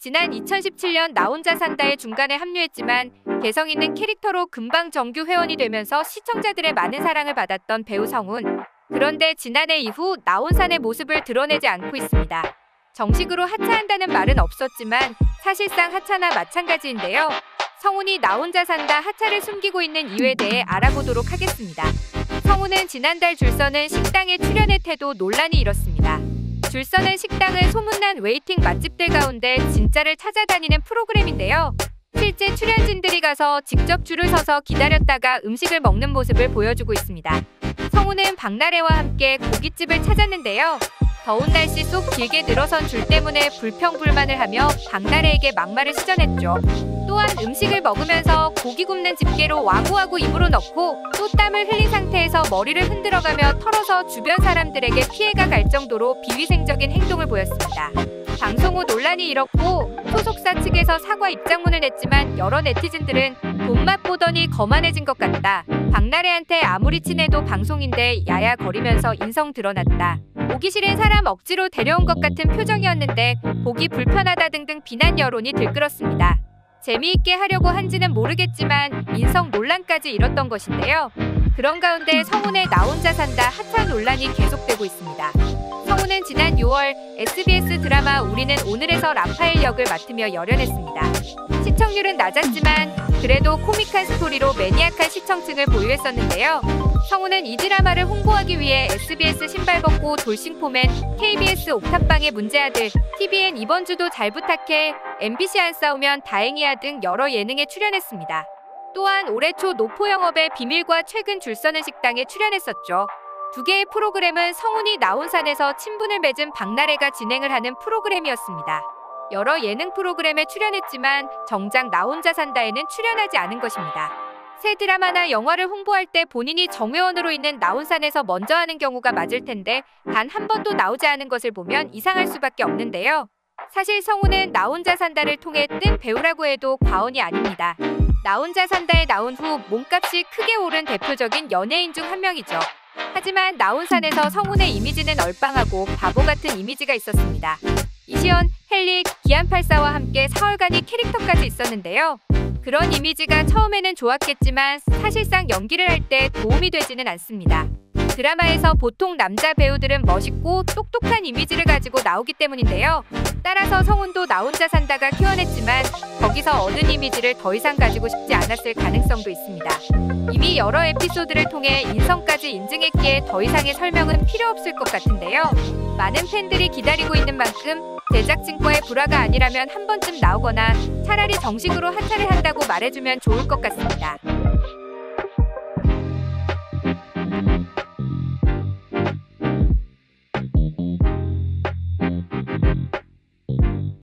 지난 2017년 나 혼자 산다에 중간에 합류했지만 개성 있는 캐릭터로 금방 정규 회원이 되면서 시청자들의 많은 사랑을 받았던 배우 성훈. 그런데 지난해 이후 나온산의 모습을 드러내지 않고 있습니다. 정식으로 하차한다는 말은 없었지만 사실상 하차나 마찬가지인데요. 성훈이 나 혼자 산다 하차를 숨기고 있는 이유에 대해 알아보도록 하겠습니다. 성훈은 지난달 줄 서는 식당에 출연의 태도 논란이 일었습니다. 줄 서는 식당은 소문난 웨이팅 맛집들 가운데 진짜를 찾아다니는 프로그램인데요. 실제 출연진들이 가서 직접 줄을 서서 기다렸다가 음식을 먹는 모습을 보여주고 있습니다. 성훈은 박나래와 함께 고깃집을 찾았는데요. 더운 날씨 속 길게 늘어선 줄 때문에 불평불만을 하며 박나래에게 막말을 시전했죠. 또한 음식을 먹으면서 고기 굽는 집게로 와구와구 입으로 넣고 또 땀을 흘린 상태에서 머리를 흔들어가며 털어서 주변 사람들에게 피해가 갈 정도로 비위생적인 행동을 보였습니다. 방송 후 논란이 일었고 소속사 측에서 사과 입장문을 냈지만 여러 네티즌들은 본맛 보더니 거만해진 것 같다. 박나래한테 아무리 친해도 방송인데 야야거리면서 인성 드러났다. 오기 싫은 사람 억지로 데려온 것 같은 표정이었는데 보기 불편하다 등등 비난 여론이 들끓었습니다. 재미있게 하려고 한지는 모르겠지만 인성 논란까지 일었던 것인데요. 그런 가운데 성훈의 나 혼자 산다 하차 논란이 계속되고 있습니다. 성훈은 지난 6월 SBS 드라마 우리는 오늘에서 라파엘 역을 맡으며 열연했습니다. 시청률은 낮았지만 그래도 코믹한 스토리로 매니악한 시청층을 보유했었는데요. 성훈은 이 드라마를 홍보하기 위해 SBS 신발 벗고 돌싱포맨, KBS 옥탑방의 문제아들, TVN 이번 주도 잘 부탁해, MBC 안 싸우면 다행이야 등 여러 예능에 출연했습니다. 또한 올해 초 노포 영업의 비밀과 최근 줄 서는 식당에 출연했었죠. 두 개의 프로그램은 성훈이 나온산에서 친분을 맺은 박나래가 진행을 하는 프로그램이었습니다. 여러 예능 프로그램에 출연했지만 정작 나 혼자 산다에는 출연하지 않은 것입니다. 새 드라마나 영화를 홍보할 때 본인이 정회원으로 있는 나온산에서 먼저 하는 경우가 맞을 텐데 단 한 번도 나오지 않은 것을 보면 이상할 수밖에 없는데요. 사실 성훈은 나 혼자 산다를 통해 뜬 배우라고 해도 과언이 아닙니다. 나 혼자 산다에 나온 후 몸값이 크게 오른 대표적인 연예인 중 한 명이죠. 하지만 나온산에서 성훈의 이미지는 얼빵하고 바보 같은 이미지가 있었습니다. 이시연, 헨리, 기안84와 함께 4월간이 캐릭터까지 있었는데요. 그런 이미지가 처음에는 좋았겠지만 사실상 연기를 할 때 도움이 되지는 않습니다. 드라마에서 보통 남자 배우들은 멋있고 똑똑한 이미지를 가지고 나오기 때문인데요. 따라서 성훈도 나 혼자 산다가 키워냈지만 거기서 얻은 이미지를 더 이상 가지고 싶지 않았을 가능성도 있습니다. 이미 여러 에피소드를 통해 인성까지 인증했기에 더 이상의 설명은 필요 없을 것 같은데요. 많은 팬들이 기다리고 있는 만큼 제작진과의 불화가 아니라면 한 번쯤 나오거나 차라리 정식으로 하차를 한다고 말해주면 좋을 것 같습니다.